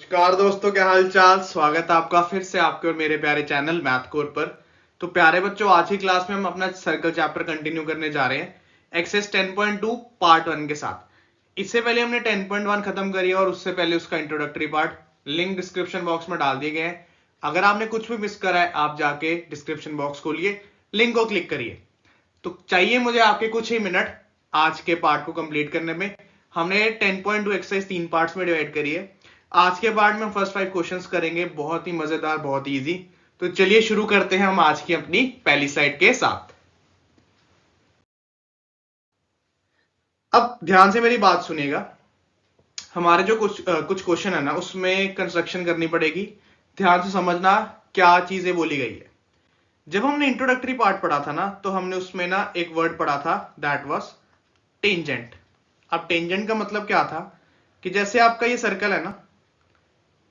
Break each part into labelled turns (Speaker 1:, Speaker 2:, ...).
Speaker 1: नमस्कार दोस्तों, क्या हाल चाल। स्वागत है आपका फिर से आपके और मेरे प्यारे चैनल मैथ कोर पर। तो प्यारे बच्चों, आज की क्लास में हम अपना सर्कल चैप्टर कंटिन्यू करने जा रहे हैं एक्सरसाइज 10.2 पार्ट 1 के साथ। इससे पहले हमने 10.1 खत्म करी है और उससे पहले उसका introductory part link description box में डाल दिए गए हैं। अगर आपने कुछ भी मिस करा है, आप जाके डिस्क्रिप्शन बॉक्स खोलिए, लिंक को क्लिक करिए। तो चाहिए मुझे आपके कुछ ही मिनट आज के पार्ट को कंप्लीट करने में। हमने 10.2 एक्सरसाइज 3 पार्ट्स में डिवाइड करी है। आज के पार्ट में हम फर्स्ट 5 क्वेश्चंस करेंगे, बहुत ही मजेदार, बहुत ही इजी। तो चलिए शुरू करते हैं हम आज की अपनी पहली स्लाइड के साथ। अब ध्यान से मेरी बात सुनिएगा। हमारे जो कुछ क्वेश्चन है ना, उसमें कंस्ट्रक्शन करनी पड़ेगी। ध्यान से समझना क्या चीजें बोली गई है। जब हमने इंट्रोडक्टरी पार्ट पढ़ा था ना, तो हमने उसमें ना एक वर्ड पढ़ा था, दैट वाज टेंजेंट। अब टेंजेंट का मतलब क्या था कि जैसे आपका ये सर्कल है ना,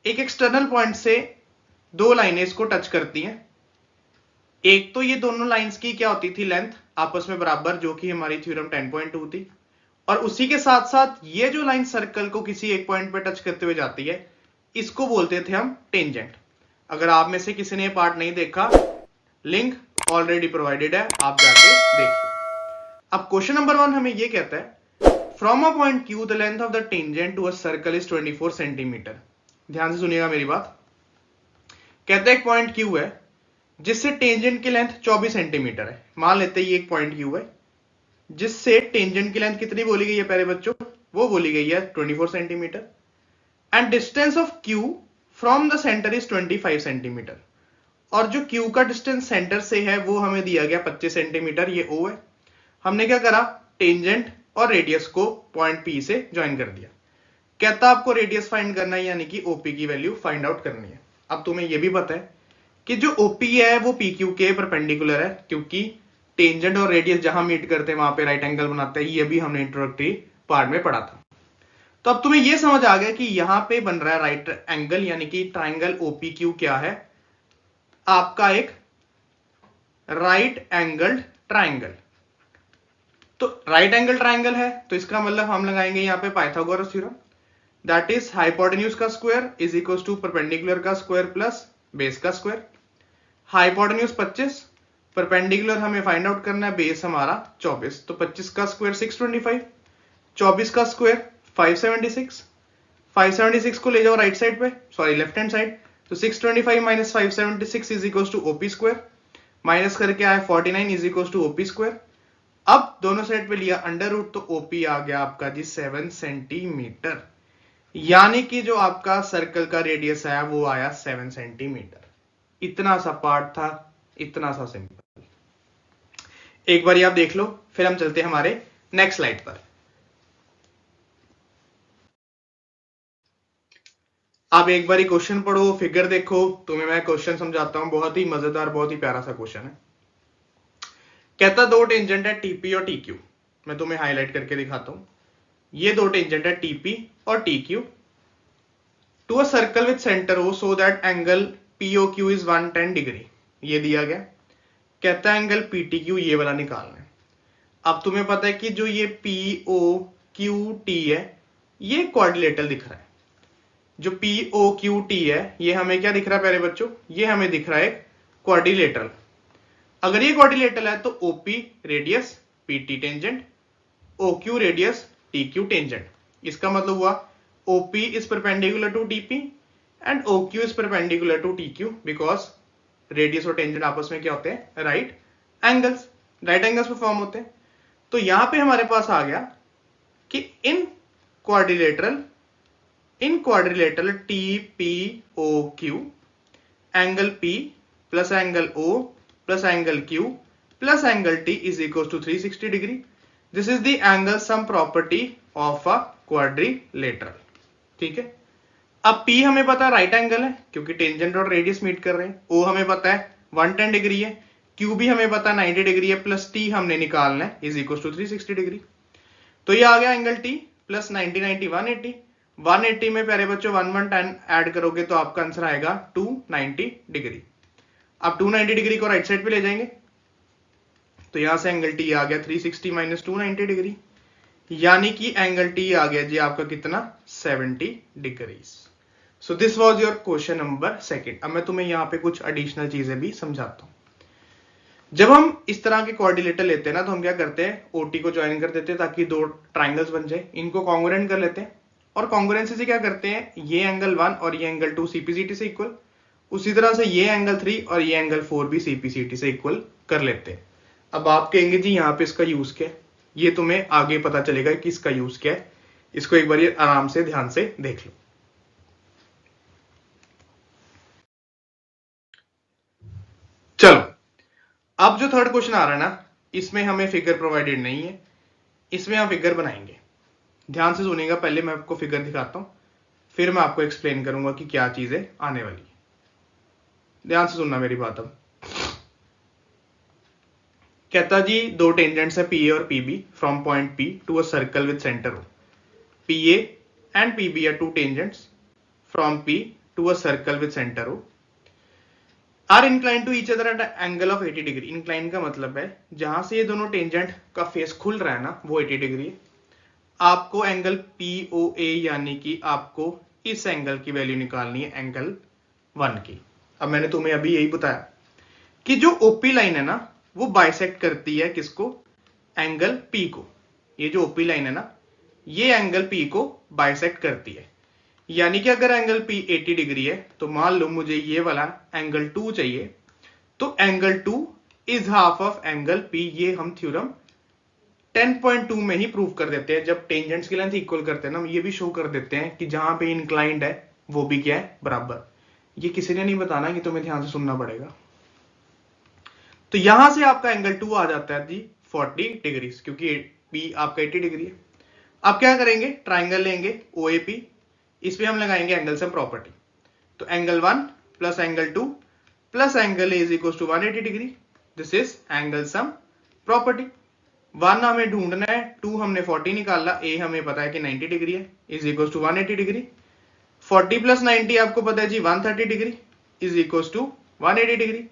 Speaker 1: एक एक्सटर्नल पॉइंट से दो लाइनें इसको टच करती हैं। एक तो ये दोनों लाइंस की क्या होती थी, लेंथ आपस में बराबर, जो कि हमारी थ्योरम 10.2 थी। और उसी के साथ साथ ये जो लाइन सर्कल को किसी एक पॉइंट पे टच करते हुए जाती है, इसको बोलते थे हम टेंजेंट। अगर आप में से किसी ने ये पार्ट नहीं देखा, लिंक ऑलरेडी प्रोवाइडेड है, आप जाके देखिए। अब क्वेश्चन नंबर 1 हमें ये कहता है, from a point Q the length of the tangent to a circle is 24 centimetre. ध्यान से सुनिएगा मेरी बात। कहते हैं एक पॉइंट क्यू है जिससे टेंजेंट की लेंथ 24 सेंटीमीटर है। मान लेते हैं ये एक पॉइंट क्यू है जिससे टेंजेंट की लेंथ कितनी बोली गई है प्यारे बच्चों, वो बोली गई है 24 centimetre. And distance of Q from the centre is 25 centimetre. और जो क्यू का डिस्टेंस सेंटर से है वो हमें दिया गया 25 सेंटीमीटर, ये ओ है। हमने क्या करा, टेंजेंट और रेडियस को पॉइंट पी से ज्वाइन कर दिया। कहता आपको रेडियस फाइंड करना है, यानी कि ओपी की वैल्यू फाइंड आउट करनी है। अब तुम्हें यह भी पता है कि जो ओपी है वो पीक्यू के परपेंडिकुलर है, क्योंकि टेंजेंट और रेडियस जहां मीट करते हैं वहां पे राइट एंगल बनाते हैं। ये भी हमने इंट्रोडक्टरी पार्ट में पढ़ा था। तो अब तुम्हें यह समझ आ गया कि यहां पे बन रहा है राइट एंगल, यानी कि ट्राइंगल ओपीक्यू क्या है, आपका एक राइट एंगल्ड ट्राइंगल। तो राइट एंगल ट्राइंगल है, तो इसका मतलब हम लगाएंगे यहां पे Pythagoras theorem, that is hypotenuse का square is equal to perpendicular का स्क्वायर प्लस बेस का स्क्वायर। हाइपोटेन्यूज 25, परपेंडिकुलर हमें फाइंड आउट करना है, बेस हमारा 24, तो 25 का स्क्वायर 625, 24 का स्क्वायर 576, 576 को ले जाओ राइट साइड पे, सॉरी लेफ्ट हैंड साइड, तो 625 minus 576 is equal to OP square, minus करके आया 49 is equal to OP square. अब दोनों साइड पे लिया अंडर रूट, तो ओपी आ गया आपका जी 7 सेंटीमीटर। यानी कि जो आपका सर्कल का रेडियस आया वो आया 7 सेंटीमीटर। इतना सा पार्ट था, इतना सा सिंपल। एक बार आप देख लो, फिर हम चलते हैं हमारे नेक्स्ट स्लाइड पर। आप एक बार क्वेश्चन पढ़ो, फिगर देखो, तुम्हें मैं क्वेश्चन समझाता हूं। बहुत ही मजेदार, बहुत ही प्यारा सा क्वेश्चन है। कहता दो टेंजेंट है टीपी और टीक्यू। मैं तुम्हें हाईलाइट करके दिखाता हूं। ये दो टेंजेंट है टीपी और TQ to a circle with centre O so that angle POQ is 110 degree. ये दिया गया। कहता है एंगल पीटीक्यू ये वाला निकालना है। अब तुम्हें पता है कि जो ये पीओ क्यू टी है, ये क्वाड्रिलेटरल दिख रहा है। जो पीओ क्यू टी है, ये हमें क्या दिख रहा है प्यारे बच्चों, ये हमें दिख रहा है क्वाड्रिलेटरल। अगर ये क्वाड्रिलेटरल है तो OP radius, PT tangent, OQ radius, TQ tangent. इसका मतलब हुआ OP is perpendicular to TP and OQ is perpendicular to TQ because radius और टेंजेंट आपस में क्या होते हैं, राइट एंगल्स, राइट एंगल्स पे फॉर्म होते हैं। तो यहां पे हमारे पास आ गया कि in quadrilateral TPOQ angle P plus angle O plus angle Q plus angle T is equal to 360 degree. This is the angle sum property of a quadrilateral. ठीक है। अब P हमें पता है राइट एंगल है, क्योंकि टेंजेंट और radius meet कर रहे हैं। O हमें पता है 110 डिग्री है, Q भी हमें पता है 90 डिग्री है, प्लस T हमने निकालना है इज इक्वल टू 360 डिग्री। तो ये आ गया एंगल T प्लस 90 90 180। 180 में प्यारे बच्चों 110 ऐड करोगे तो आपका आंसर आएगा 290 डिग्री। अब 290 डिग्री को राइट साइड पे ले जाएंगे, तो यहां से एंगल T आ गया 360 माइनस 290 डिग्री, यानी कि एंगल T आ गया जी आपका कितना, 70 degrees. So this was your question number second. अब मैं तुम्हें यहाँ पे कुछ एडिशनल चीजें भी समझाता हूँ। जब हम इस तरह के कोऑर्डिनेटर लेते हैं ना, तो हम क्या करते हैं, ओटी को ज्वाइन कर देते हैं ताकि दो ट्राइंगल्स बन जाए, इनको कॉन्ग्रुएंट कर लेते हैं, और कॉन्ग्रुएंसी से क्या करते हैं, ये एंगल 1 और ये एंगल 2 सीपीसीटी से इक्वल, उसी तरह से ये एंगल 3 और ये एंगल 4 भी सीपीसीटी से इक्वल कर लेते हैं। अब आप कहेंगे जी यहाँ पे इसका यूज क्या है, ये तुम्हें आगे पता चलेगा कि इसका यूज क्या है। इसको एक बार ये आराम से ध्यान से देख लो। चलो, अब जो थर्ड क्वेश्चन आ रहा है ना, इसमें हमें फिगर प्रोवाइडेड नहीं है, इसमें हम फिगर बनाएंगे। ध्यान से सुनिएगा, पहले मैं आपको फिगर दिखाता हूं, फिर मैं आपको एक्सप्लेन करूंगा कि क्या चीजें आने वाली है। ध्यान से सुनना मेरी बात। अब कहता जी दो टेंजेंट्स है पीए और PB from point P to a circle with centre O. PA and PB are two tangents from P to a circle with centre O are incline to each other at angle of 80 degree. Incline का मतलब है जहां से ये दोनों tangent का face खुल रहा है ना, वो 80 डिग्री है। आपको एंगल पीओए यानी कि आपको इस एंगल की वैल्यू निकालनी है, एंगल 1 की। अब मैंने तुम्हें अभी यही बताया कि जो ओपी लाइन है ना, वो बाइसेक्ट करती है किसको, एंगल पी को। ये जो ओपी लाइन है ना, ये एंगल पी को बाइसेक्ट करती है। यानी कि अगर एंगल पी 80 डिग्री है, तो मान लो मुझे ये वाला एंगल 2 चाहिए, तो angle 2 is half of angle P. ये हम थ्योरम 10.2 में ही प्रूव कर देते हैं। जब टेंजेंट्स की लेंथ इक्वल करते हैं ना, हम ये भी शो कर देते हैं कि जहां पे इंक्लाइंड है वो भी क्या है, बराबर। ये किसी ने नहीं बताना, कि तुम्हें ध्यान से सुनना पड़ेगा। तो यहां से आपका एंगल 2 आ जाता है जी 40 डिग्री, क्योंकि पी आपका 80 डिग्री है। अब क्या करेंगे, ट्राइंगल लेंगे ओएपी, इस पे हम लगाएंगे एंगल सम प्रॉपर्टी। तो angle 1 plus angle 2 plus angle A is equal to 180 degree. This is angle sum property. 1 हमें ढूंढना है, 2 हमने 40 निकाला, ए हमें पता है कि 90 डिग्री है, is equal to 180 degree. 40 plus 90 आपको पता है जी 130 degree, is equal to 180 degree.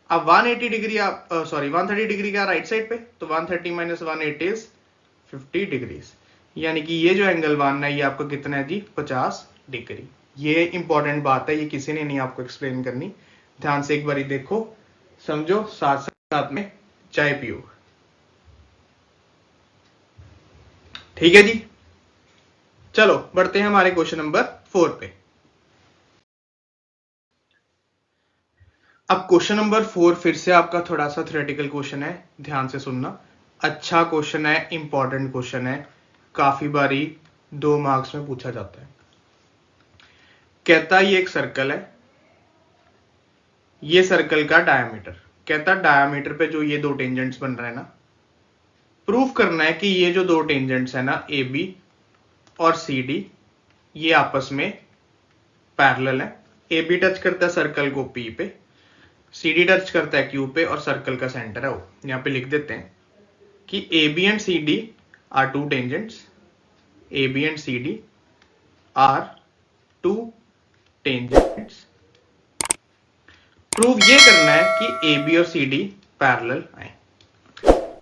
Speaker 1: अब 180 डिग्री आप 130 डिग्री का राइट साइड पे, तो 130 माइनस 180 इज 50 डिग्रीज। यानी कि ये जो एंगल 1 है, ये आपका कितना है जी 50 डिग्री। ये इंपॉर्टेंट बात है, ये किसी ने नहीं आपको एक्सप्लेन करनी। ध्यान से एक बारी देखो, समझो, साथ साथ में चाय पियो। ठीक है जी, चलो बढ़ते हैं हमारे क्वेश्चन नंबर 4 पे। अब क्वेश्चन नंबर 4 फिर से आपका थोड़ा सा थ्योरेटिकल क्वेश्चन है, ध्यान से सुनना। अच्छा क्वेश्चन है, इंपॉर्टेंट क्वेश्चन है, काफी बारी 2 मार्क्स में पूछा जाता है। कहता ये एक सर्कल है, ये सर्कल का डायमीटर, कहता डायमीटर पे जो ये दो टेंजेंट्स बन रहे हैं ना, प्रूव करना है कि ये जो दो टेंजेंट्स है ना, ए बी और सी डी, ये आपस में पैरेलल है। ए बी टच करता है सर्कल को पी पे, सी डी टच करता है क्यू पे, और सर्कल का सेंटर है वो। यहां पे लिख देते हैं कि A B and C D are two tangents, A B and C D are two tangents. Prove ये करना है कि ए बी और सी डी पैरेलल आए।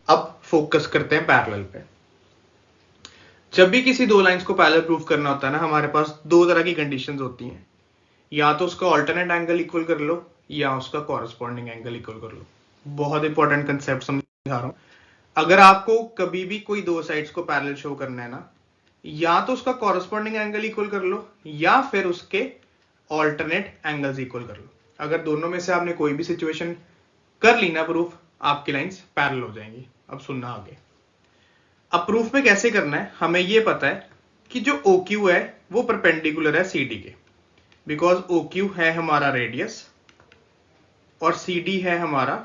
Speaker 1: अब फोकस करते हैं पैरेलल पे। जब भी किसी दो लाइंस को पैरेलल प्रूव करना होता है ना, हमारे पास दो तरह की कंडीशंस होती हैं, या तो उसका ऑल्टरनेट एंगल इक्वल कर लो, या उसका कॉरेस्पॉन्डिंग एंगल इक्वल कर लो। बहुत इंपॉर्टेंट कंसेप्ट समझा रहा हूं। अगर आपको कभी भी कोई दो साइड्स को पैरेलल शो करना है ना, या तो उसका कॉरेस्पॉन्डिंग एंगल इक्वल कर लो, या फिर उसके ऑल्टरनेट एंगल्स इक्वल कर लो। अगर दोनों में से आपने कोई भी सिचुएशन कर ली ना प्रूफ, आपकी लाइंस पैरेलल हो जाएंगी। अब सुनना आगे। अब प्रूफ में कैसे करना है, हमें यह पता है कि जो OQ है वो परपेंडिकुलर है CD के, बिकॉज OQ है हमारा रेडियस और CD है हमारा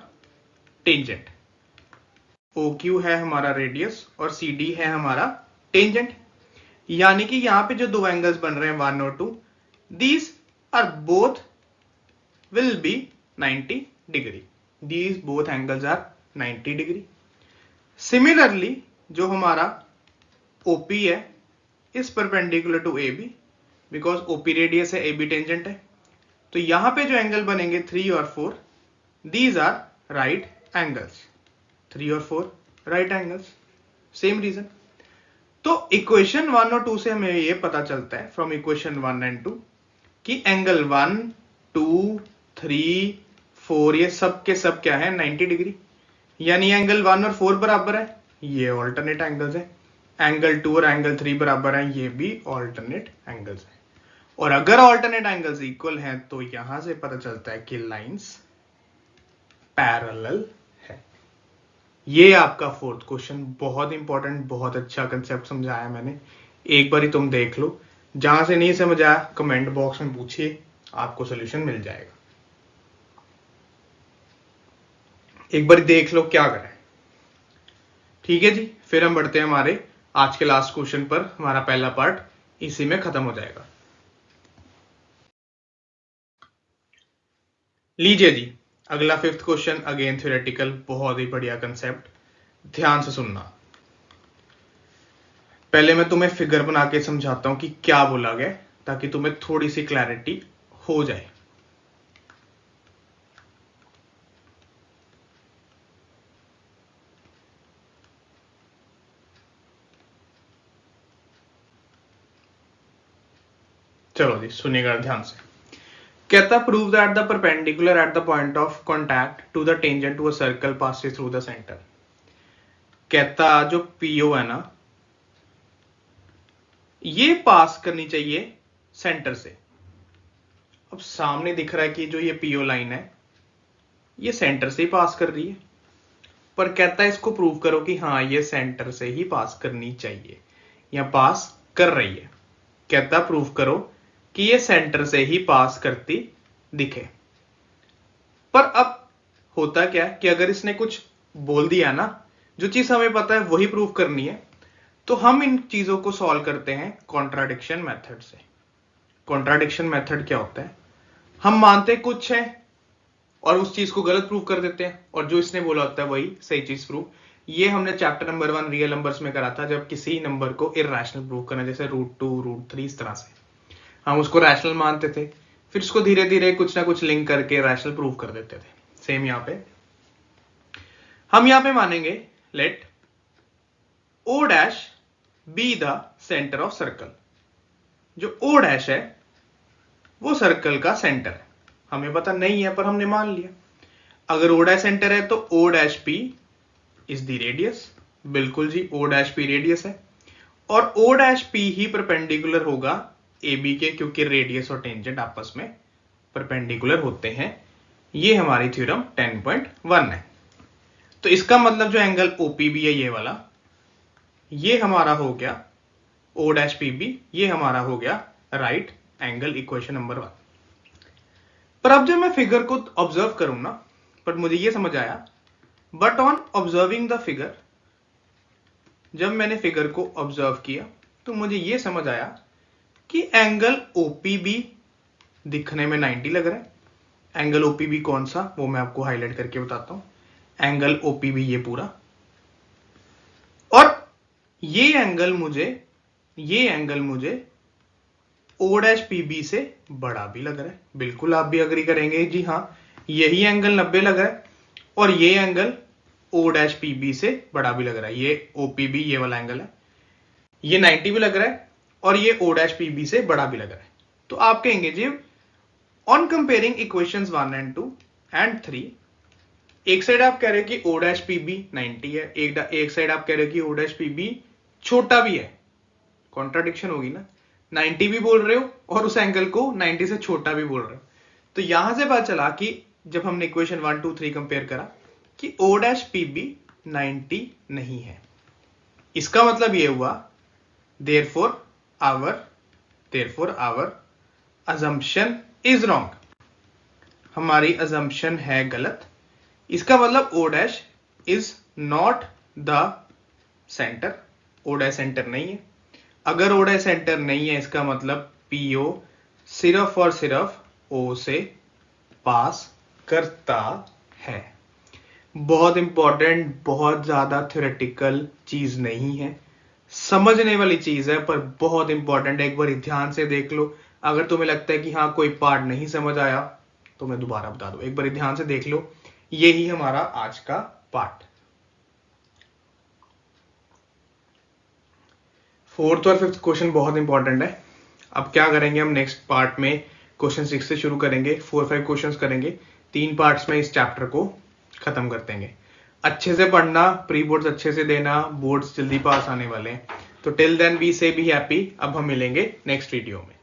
Speaker 1: टेंजेंट। OQ है हमारा रेडियस और CD है हमारा टेंजेंट। यानी कि यहां पे जो दो एंगल्स बन रहे हैं 1 और 2, these are both will be 90 degree. These both angles are 90 degree. Similarly, जो हमारा OP है is perpendicular to AB because OP radius है, AB tangent है। तो यहां पे जो एंगल बनेंगे 3 और 4, these are right angles. 3 और 4 right angles. Same reason. तो इक्वेशन 1 और 2 से हमें ये पता चलता है, फ्रॉम इक्वेशन 1 एंड 2, कि एंगल 1, 2, 3, 4 ये सब के सब क्या है 90 डिग्री, यानी एंगल 1 और 4 बराबर है, ये ऑल्टरनेट एंगल्स है। एंगल 2 और एंगल 3 बराबर है, ये भी ऑल्टरनेट एंगल्स है। और अगर ऑल्टरनेट एंगल्स इक्वल हैं तो यहां से पता चलता है कि लाइंस पैरेलल है। ये आपका फोर्थ क्वेश्चन, बहुत इंपॉर्टेंट, बहुत अच्छा कंसेप्ट समझाया मैंने, एक बार ही तुम देख लो। जहां से नहीं समझ आया कमेंट बॉक्स में पूछिए, आपको सोल्यूशन मिल जाएगा। एक बार देख लो क्या करें। ठीक है जी, फिर हम बढ़ते हैं हमारे आज के लास्ट क्वेश्चन पर। हमारा पहला पार्ट इसी में खत्म हो जाएगा। लीजिए जी, अगला फिफ्थ क्वेश्चन, अगेन थ्योरेटिकल, बहुत ही बढ़िया कंसेप्ट, ध्यान से सुनना। पहले मैं तुम्हें फिगर बना के समझाता हूं कि क्या बोला गया, ताकि तुम्हें थोड़ी सी क्लैरिटी हो जाए। चलो जी सुनिएगा ध्यान से। कहता prove that the perpendicular at the point of contact to the tangent to a circle passes through the centre. कहता जो पीओ है ना, ये पास करनी चाहिए सेंटर से। अब सामने दिख रहा है कि जो ये पीओ लाइन है ये सेंटर से ही पास कर रही है, पर कहता है इसको प्रूव करो कि हाँ ये सेंटर से ही पास करनी चाहिए या पास कर रही है। कहता प्रूव करो कि ये सेंटर से ही पास करती दिखे। पर अब होता क्या है कि अगर इसने कुछ बोल दिया ना, जो चीज हमें पता है वही प्रूव करनी है, तो हम इन चीजों को सॉल्व करते हैं कॉन्ट्राडिक्शन मेथड से। कॉन्ट्राडिक्शन मेथड क्या होता है, हम मानते कुछ है और उस चीज को गलत प्रूव कर देते हैं, और जो इसने बोला होता है वही सही चीज प्रूव। ये हमने चैप्टर नंबर 1 रियल नंबर्स में करा था, जब किसी नंबर को इरैशनल प्रूव करना, जैसे √2, √3, इस तरह से हम उसको रैशनल मानते थे, फिर उसको धीरे धीरे कुछ ना कुछ लिंक करके रैशनल प्रूव कर देते थे। सेम यहां पे हम यहां पे मानेंगे let O dash B the centre of circle. जो ओ डैश है वो सर्कल का सेंटर है, हमें पता नहीं है पर हमने मान लिया। अगर ओ डैश सेंटर है तो O dash P is the radius. बिल्कुल जी, ओ डैश पी रेडियस है, और ओ डैश पी ही परपेंडिकुलर होगा ए बी के, क्योंकि रेडियस और टेंजेंट आपस में परपेंडिकुलर होते हैं। ये हमारी थ्योरम 10.1 है। तो इसका मतलब जो एंगल ओपीबी है ये वाला, ये हमारा हो गया ओ डैश पी बी, ये हमारा हो गया राइट एंगल इक्वेशन नंबर 1। पर अब जब मैं फिगर को ऑब्जर्व करूं ना, पर मुझे ये समझ आया, but on observing the figure, जब मैंने फिगर को ऑब्जर्व किया तो मुझे ये समझ आया कि एंगल ओपीबी दिखने में 90 लग रहा है। एंगल ओपीबी कौन सा, वो मैं आपको हाईलाइट करके बताता हूं। एंगल ओपीबी ये पूरा, और ये एंगल मुझे ओ डैश पीबी से बड़ा भी लग रहा है। बिल्कुल आप भी अग्री करेंगे, जी हाँ, यही एंगल 90 लग रहा है, और ये एंगल ओ डैश पीबी से बड़ा भी लग रहा है। ये ओपीबी ये वाला एंगल है, ये 90 भी लग रहा है, और ये ओ डैश पीबी से बड़ा भी लग रहा है। तो आप कहेंगे जी on comparing equations 1 and 2 and 3, एक साइड आप कह रहे हो कि ओ डैश पीबी 90 है, एक साइड आप कह रहे हो कि ओ डैश पीबी छोटा भी है। कॉन्ट्राडिक्शन होगी ना, 90 भी बोल रहे हो और उस एंगल को 90 से छोटा भी बोल रहे हो। तो यहां से पता चला कि जब हमने इक्वेशन 1, 2, 3 कंपेयर करा कि ओ डैश पीबी 90 नहीं है। इसका मतलब ये हुआ therefore our assumption is wrong, हमारी assumption है गलत। इसका मतलब O dash is not the centre, O dash centre नहीं है। अगर ओ डैश सेंटर नहीं है, इसका मतलब पीओ सिर्फ और सिर्फ ओ से पास करता है। बहुत इंपॉर्टेंट, बहुत ज्यादा थ्योरेटिकल चीज नहीं है, समझने वाली चीज है, पर बहुत इंपॉर्टेंट है। एक बार ध्यान से देख लो, अगर तुम्हें लगता है कि हाँ कोई पार्ट नहीं समझ आया तो मैं दोबारा बता दूं, एक बार ध्यान से देख लो। यही हमारा आज का पार्ट। फोर्थ और फिफ्थ क्वेश्चन बहुत इंपॉर्टेंट है। अब क्या करेंगे हम नेक्स्ट पार्ट में, क्वेश्चन 6 से शुरू करेंगे, 4-5 क्वेश्चंस करेंगे, 3 पार्ट्स में इस चैप्टर को खत्म कर देंगे। अच्छे से पढ़ना, प्री बोर्ड्स अच्छे से देना, बोर्ड्स जल्दी पास आने वाले हैं। तो टिल देन बी से बी हैप्पी। अब हम मिलेंगे नेक्स्ट वीडियो में।